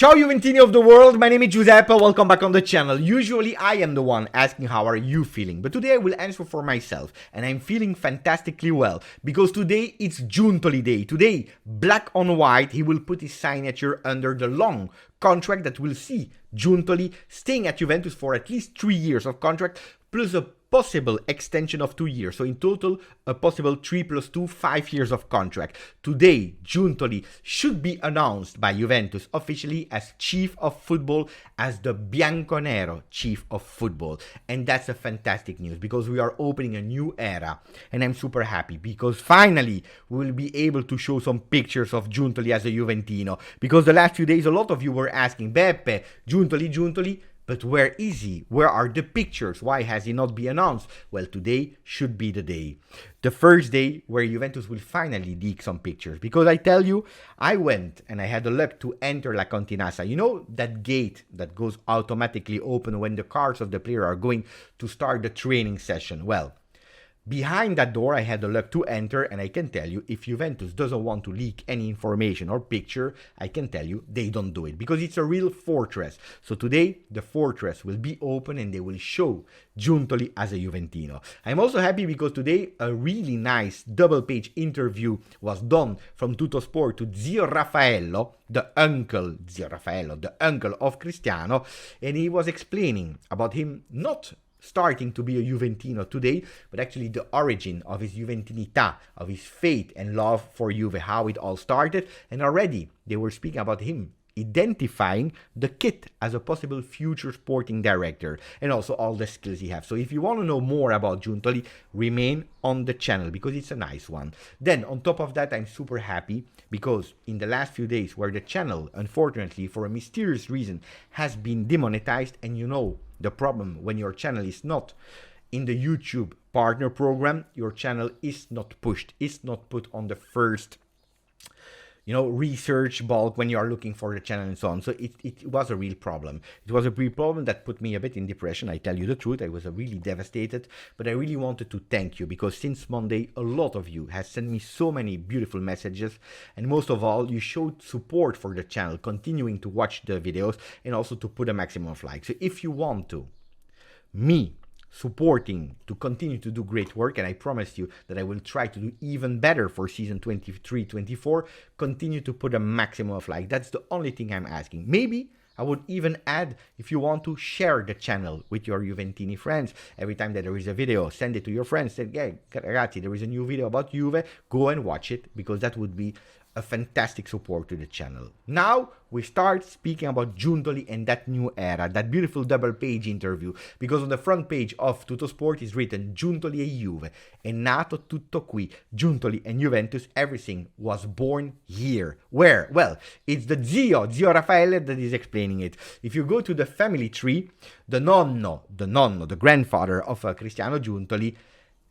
Ciao Juventini of the world, my name is Giuseppe, welcome back on the channel. Usually I am the one asking how are you feeling, but today I will answer for myself and I'm feeling fantastically well because today it's Juntoli day. Today, black on white, he will put his signature under the long contract that will see Juntoli staying at Juventus for at least 3 years of contract plus a possible extension of 2 years. So in total, a possible 3 + 2, 5 years of contract. Today, Juntoli should be announced by Juventus officially as Chief of Football, as the Bianconero Chief of Football. And that's a fantastic news because we are opening a new era. And I'm super happy because finally we will be able to show some pictures of Juntoli as a Juventino. Because the last few days, a lot of you were asking, Beppe, Juntoli, but where is he? Where are the pictures? Why has he not been announced? Well, today should be the day. The first day where Juventus will finally leak some pictures. Because I tell you, I went and I had the luck to enter La Continassa. You know that gate that goes automatically open when the cars of the player are going to start the training session? Well, behind that door, I had the luck to enter, and I can tell you, if Juventus doesn't want to leak any information or picture, I can tell you they don't do it, because it's a real fortress. So today, the fortress will be open, and they will show Juntoli as a Juventino. I'm also happy because today, a really nice double-page interview was done from Tuttosport to Zio Raffaello, the uncle of Cristiano, and he was explaining about him not starting to be a Juventino today, but actually the origin of his Juventinità, of his faith and love for Juve, how it all started. And already they were speaking about him identifying the kid as a possible future sporting director and also all the skills he has. So if you want to know more about Juntoli, remain on the channel because it's a nice one. Then on top of that, I'm super happy because in the last few days where the channel, unfortunately, for a mysterious reason, has been demonetized, and you know the problem when your channel is not in the YouTube partner program, your channel is not pushed, is not put on the first research bulk when you are looking for the channel and so on. So it was a real problem. It was a real problem that put me a bit in depression. I tell you the truth, I was really devastated, but I really wanted to thank you because since Monday, a lot of you have sent me so many beautiful messages, and most of all, you showed support for the channel, continuing to watch the videos and also to put a maximum of likes. So if you want to, me supporting to continue to do great work, and I promise you that I will try to do even better for season 23-24, continue to put a maximum of like. That's the only thing I'm asking. Maybe I would even add, if you want to share the channel with your Juventini friends. Every time that there is a video, send it to your friends. Say, hey, ragazzi, there is a new video about Juve. Go and watch it, because that would be a fantastic support to the channel. Now we start speaking about Juntoli and that new era, that beautiful double-page interview, because on the front page of Tuttosport is written Juntoli e Juve, è nato tutto qui. Juntoli and Juventus, everything was born here. Where? Well, it's the Zio Raffaele that is explaining it. If you go to the family tree, the grandfather of Cristiano Giuntoli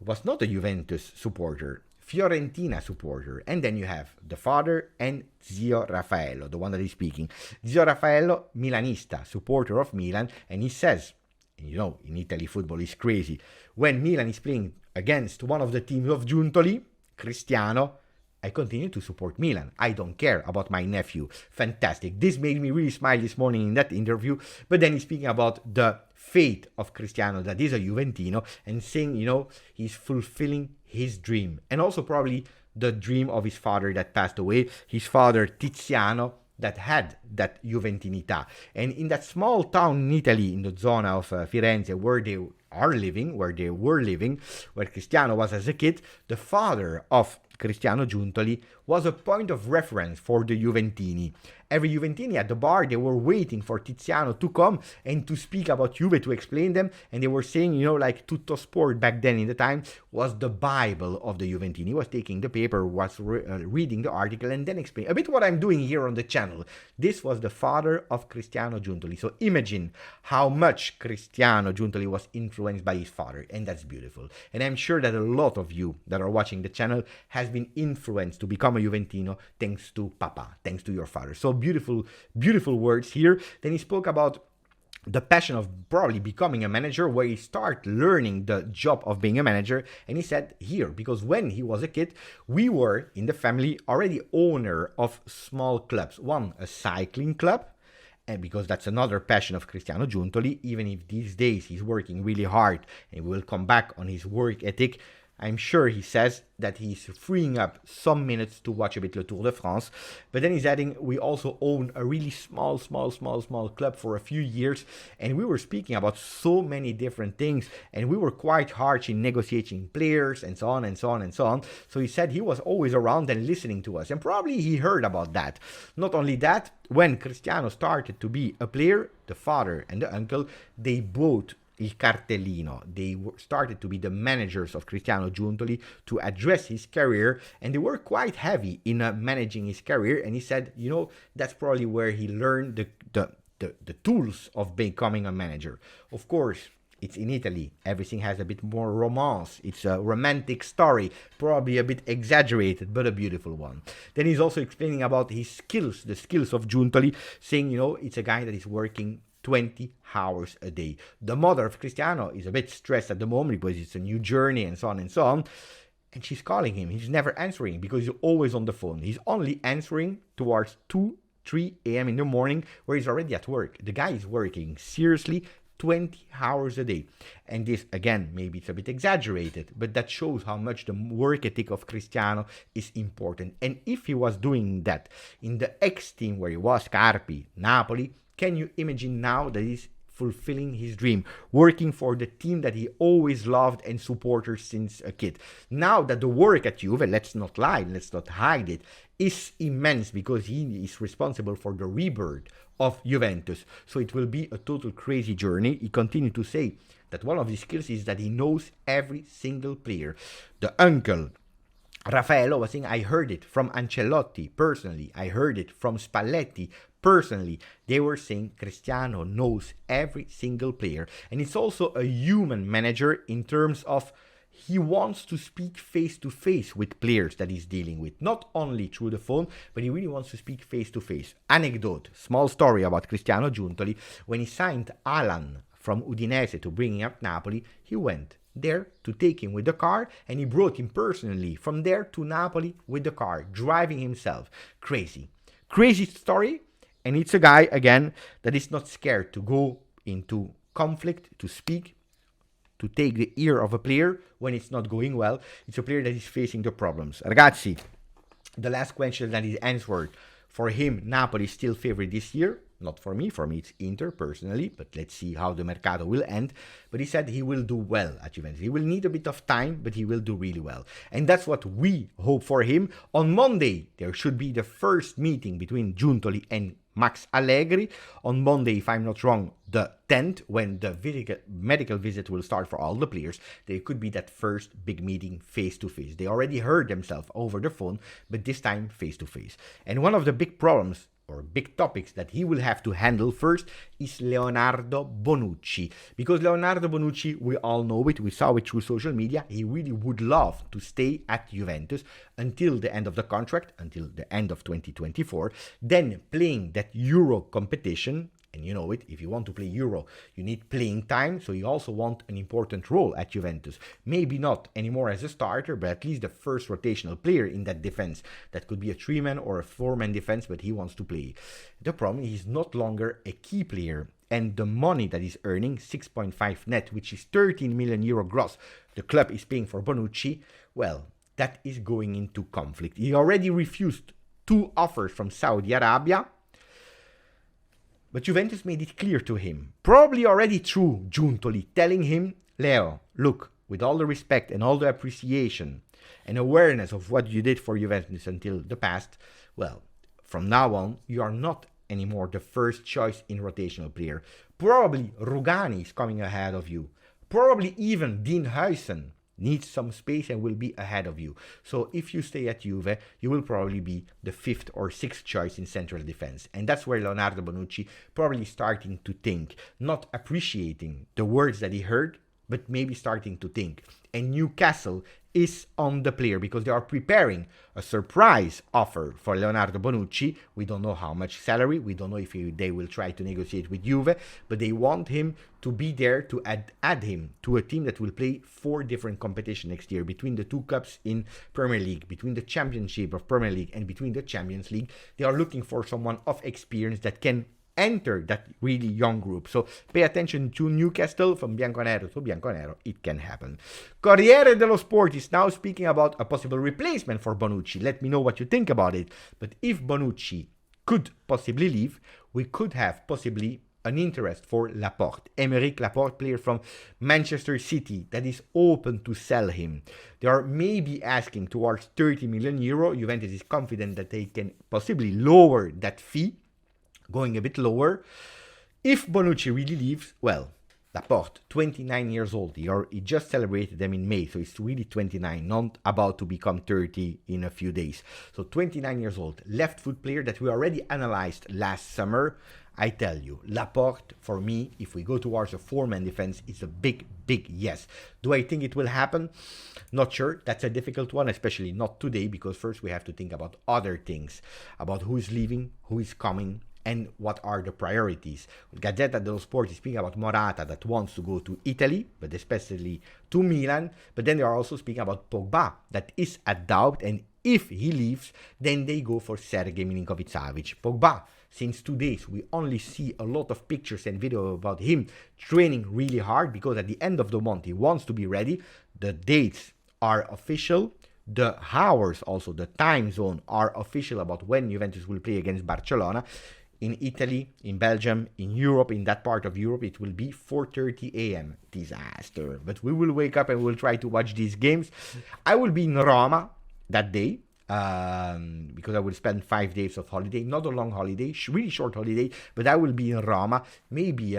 was not a Juventus supporter, Fiorentina supporter, and then you have the father and Zio Raffaello, the one that is speaking. Zio Raffaello, Milanista, supporter of Milan, and he says, in Italy football is crazy. When Milan is playing against one of the teams of Juntoli, Cristiano, I continue to support Milan. I don't care about my nephew. Fantastic. This made me really smile this morning in that interview. But then he's speaking about the fate of Cristiano, that is a Juventino, and saying, he's fulfilling his dream. And also probably the dream of his father that passed away. His father, Tiziano, that had that Juventinità. And in that small town in Italy, in the zona of Firenze, where they were living, where Cristiano was as a kid, the father of Cristiano Giuntoli was a point of reference for the Juventini. Every Juventini at the bar, they were waiting for Tiziano to come and to speak about Juve, to explain them. And they were saying, like Tuttosport back then in the time was the Bible of the Juventini. He was taking the paper, was reading the article, and then explaining a bit what I'm doing here on the channel. This was the father of Cristiano Giuntoli. So imagine how much Cristiano Giuntoli was influenced by his father. And that's beautiful. And I'm sure that a lot of you that are watching the channel has been influenced to become a Juventino thanks to Papa, thanks to your father. So beautiful words here. Then he spoke about the passion of probably becoming a manager, where he started learning the job of being a manager. And he said here, because when he was a kid, we were in the family already owner of small clubs. One, a cycling club, and because that's another passion of Cristiano Giuntoli, even if these days he's working really hard and we will come back on his work ethic, I'm sure he says that he's freeing up some minutes to watch a bit the Tour de France. But then he's adding, we also own a really small club for a few years. And we were speaking about so many different things. And we were quite harsh in negotiating players and so on and so on and so on. So he said he was always around and listening to us. And probably he heard about that. Not only that, when Cristiano started to be a player, the father and the uncle, they both Il Cartellino. They started to be the managers of Cristiano Giuntoli to address his career, and they were quite heavy in managing his career. And he said, you know, that's probably where he learned the tools of becoming a manager. Of course, it's in Italy. Everything has a bit more romance. It's a romantic story, probably a bit exaggerated, but a beautiful one. Then he's also explaining about his skills, the skills of Giuntoli, saying, you know, it's a guy that is working 20 hours a day. The mother of Cristiano is a bit stressed at the moment because it's a new journey and so on and so on. And she's calling him. He's never answering because he's always on the phone. He's only answering towards 2-3 a.m. in the morning where he's already at work. The guy is working seriously 20 hours a day. And this, again, maybe it's a bit exaggerated, but that shows how much the work ethic of Cristiano is important. And if he was doing that in the ex-team where he was, Carpi, Napoli, can you imagine now that he's fulfilling his dream, working for the team that he always loved and supported since a kid? Now that the work at Juve, let's not lie, let's not hide it, is immense because he is responsible for the rebirth of Juventus. So it will be a total crazy journey. He continued to say that one of his skills is that he knows every single player. The uncle, Raffaello, was saying, I heard it from Ancelotti personally. I heard it from Spalletti personally. They were saying Cristiano knows every single player. And it's also a human manager in terms of he wants to speak face to face with players that he's dealing with, not only through the phone, but he really wants to speak face to face. Anecdote, small story about Cristiano Giuntoli. When he signed Alan from Udinese to bring him up Napoli, he went there to take him with the car, and he brought him personally from there to Napoli with the car, driving himself. Crazy story. And it's a guy, again, that is not scared to go into conflict, to speak, to take the ear of a player when it's not going well. It's a player that is facing the problems. Ragazzi, the last question that is answered, for him, Napoli is still favorite this year. Not for me it's Inter personally, but let's see how the Mercato will end. But he said he will do well at Juventus. He will need a bit of time, but he will do really well. And that's what we hope for him. On Monday, there should be the first meeting between Juntoli and Max Allegri. On Monday, if I'm not wrong, the 10th, when the medical visit will start for all the players, there could be that first big meeting face-to-face. They already heard themselves over the phone, but this time face-to-face. And one of the big problems or big topics that he will have to handle first is Leonardo Bonucci. Because Leonardo Bonucci, we all know it, we saw it through social media, he really would love to stay at Juventus until the end of the contract, until the end of 2024, then playing that Euro competition. And you know it, if you want to play Euro, you need playing time, so you also want an important role at Juventus. Maybe not anymore as a starter, but at least the first rotational player in that defense. That could be a 3-man or a 4-man defense, but he wants to play. The problem is he's not longer a key player, and the money that he's earning, 6.5 net, which is 13 million euro gross, the club is paying for Bonucci, well, that is going into conflict. He already refused 2 offers from Saudi Arabia, but Juventus made it clear to him, probably already through Juntoli, telling him, Leo, look, with all the respect and all the appreciation and awareness of what you did for Juventus until the past, well, from now on, you are not anymore the first choice in rotational player. Probably Rugani is coming ahead of you. Probably even Dean Huijsen needs some space and will be ahead of you. So if you stay at Juve, you will probably be the 5th or 6th choice in central defense. And that's where Leonardo Bonucci probably starting to think, not appreciating the words that he heard, but maybe starting to think. And Newcastle is on the player because they are preparing a surprise offer for Leonardo Bonucci. We don't know how much salary. We don't know if they will try to negotiate with Juve, but they want him to be there to add him to a team that will play 4 different competitions next year, between the 2 cups in Premier League, between the Championship of Premier League and between the Champions League. They are looking for someone of experience that can enter that really young group. So pay attention to Newcastle. From bianconero to bianconero, it can happen. Corriere dello Sport is now speaking about a possible replacement for Bonucci. Let me know what you think about it. But if Bonucci could possibly leave, we could have possibly an interest for Laporte. Aymeric Laporte, player from Manchester City, that is open to sell him. They are maybe asking towards 30 million euro. Juventus is confident that they can possibly lower that fee, going a bit lower. If Bonucci really leaves, well, Laporte, 29 years old. He just celebrated them in May, so he's really 29, not about to become 30 in a few days. So 29 years old, left foot player that we already analyzed last summer. I tell you, Laporte, for me, if we go towards a four-man defense, is a big, big yes. Do I think it will happen? Not sure. That's a difficult one, especially not today, because first we have to think about other things, about who is leaving, who is coming, and what are the priorities. Gazzetta dello Sport is speaking about Morata that wants to go to Italy, but especially to Milan. But then they are also speaking about Pogba that is a doubt, and if he leaves, then they go for Sergej Milinkovic-Savic. Pogba, since 2 days, we only see a lot of pictures and video about him training really hard, because at the end of the month he wants to be ready. The dates are official. The hours, also the time zone, are official about when Juventus will play against Barcelona. In Italy, in Belgium, in Europe, in that part of Europe, it will be 4:30 a.m. Disaster. But we will wake up and we'll try to watch these games. I will be in Roma that day, because I will spend 5 days of holiday. Not a long holiday, really short holiday, but I will be in Roma. Maybe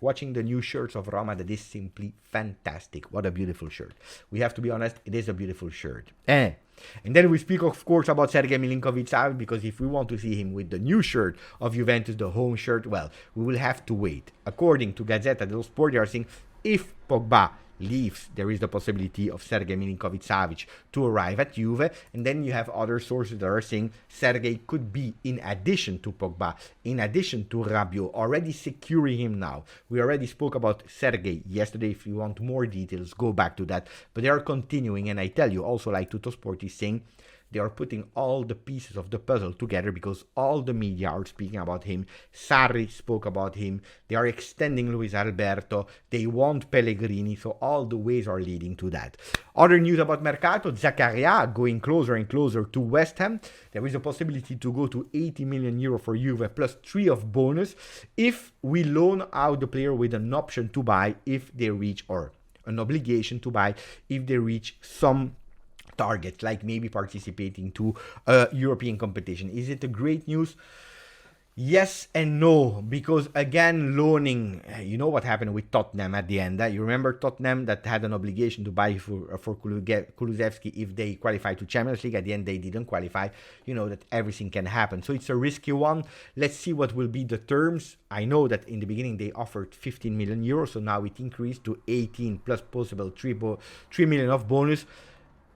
watching the new shirts of Roma that is simply fantastic. What a beautiful shirt. We have to be honest, it is a beautiful shirt. And then we speak, of course, about Sergej Milinkovic-Savic, because if we want to see him with the new shirt of Juventus, the home shirt, well, we will have to wait. According to Gazzetta dello Sport, they are saying if Pogba leaves, there is the possibility of Sergej Milinkovic-Savic to arrive at Juve. And then you have other sources that are saying Sergej could be, in addition to Pogba, in addition to Rabiot, already securing him now. We already spoke about Sergej yesterday. If you want more details, go back to that. But they are continuing, and I tell you, also like Tuttosport is saying, they are putting all the pieces of the puzzle together, because all the media are speaking about him. Sarri spoke about him. They are extending Luis Alberto. They want Pellegrini. So all the ways are leading to that. Other news about Mercato, Zakaria going closer and closer to West Ham. There is a possibility to go to 80 million euro for Juve plus 3 of bonus if we loan out the player with an option to buy if they reach, or an obligation to buy if they reach some target, like maybe participating to a European competition. Is it a great news? Yes and no, because again, loaning, you know what happened with Tottenham at the end. You remember Tottenham that had an obligation to buy for Kulusevski if they qualify to Champions League. At the end, they didn't qualify. You know that everything can happen. So it's a risky one. Let's see what will be the terms. I know that in the beginning they offered 15 million euros, so now it increased to 18 plus possible 3 million of bonus.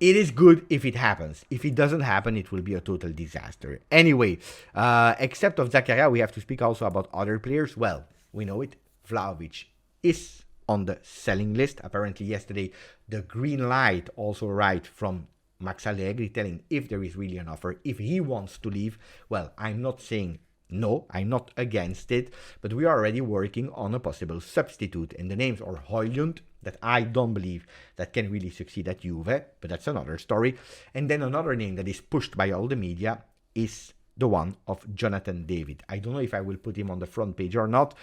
It is good if it happens. If it doesn't happen, it will be a total disaster. Anyway, except of Zakaria, we have to speak also about other players. Well, we know it. Vlahovic is on the selling list. Apparently yesterday, the green light also arrived from Max Allegri, telling if there is really an offer, if he wants to leave. Well, I'm not saying no, I'm not against it, but we are already working on a possible substitute. And the names are Højlund, that I don't believe that can really succeed at Juve, but that's another story. And then another name that is pushed by all the media is the one of Jonathan David. I don't know if I will put him on the front page or not,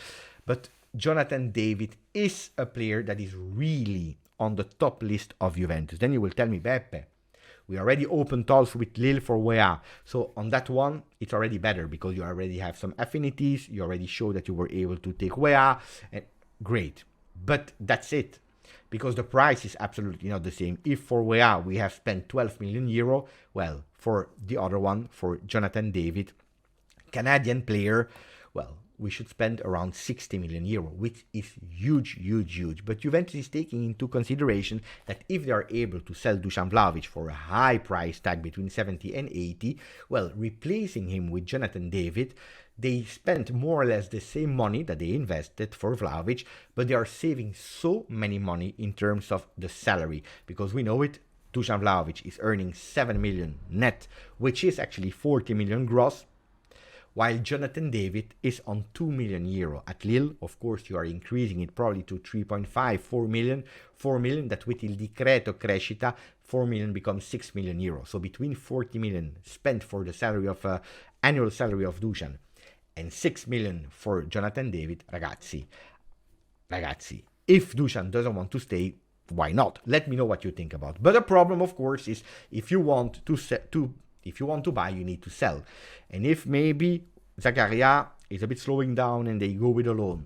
but Jonathan David is a player that is really on the top list of Juventus. Then you will tell me, Beppe, we already opened talks with Lille for Weah. So on that one, it's already better because you already have some affinities. You already show that you were able to take Weah. And great. But that's it. Because the price is absolutely not the same. If for Weah we have spent 12 million euro, well, for the other one, for Jonathan David, Canadian player, well, we should spend around 60 million euro, which is huge, huge, huge. But Juventus is taking into consideration that if they are able to sell Dusan Vlahovic for a high price tag between 70 and 80, well, replacing him with Jonathan David, they spent more or less the same money that they invested for Vlahovic, but they are saving so many money in terms of the salary, because we know it, Dusan Vlahovic is earning 7 million net, which is actually 40 million gross. while Jonathan David is on 2 million euro. At Lille, of course, you are increasing it probably to 3.5, 4 million. 4 million, that with il decreto crescita, 4 million becomes 6 million euro. So between 40 million spent for the salary of annual salary of Dusan and 6 million for Jonathan David, ragazzi, if Dusan doesn't want to stay, why not? Let me know what you think about. But the problem, of course, is if you want to buy, you need to sell. And if maybe Zakaria is a bit slowing down and they go with a loan,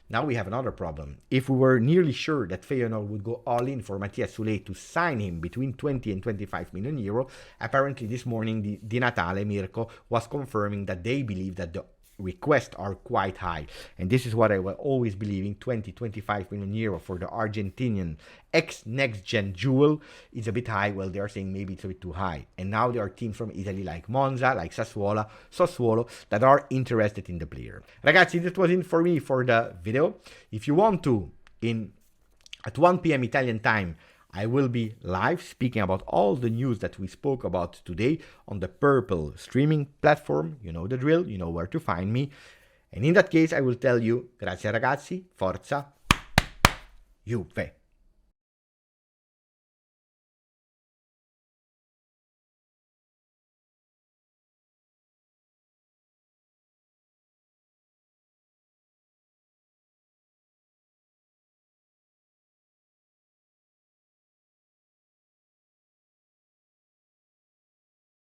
now we have another problem. If we were nearly sure that Feyenoord would go all in for Mathias Soulé to sign him between 20 and 25 million euro, apparently this morning Di Natale, Mirko, was confirming that they believe that the requests are quite high. And this is what I was always believing, 20-25 million euro for the Argentinian ex-next-gen jewel is a bit high. Well, they are saying maybe it's a bit too high. And now there are teams from Italy like Monza, like Sassuolo that are interested in the player. Ragazzi, that was it for me for the video. If you want to, at 1 p.m. Italian time, I will be live speaking about all the news that we spoke about today on the Purple streaming platform. You know the drill, you know where to find me. And in that case, I will tell you, grazie ragazzi, forza, Juve.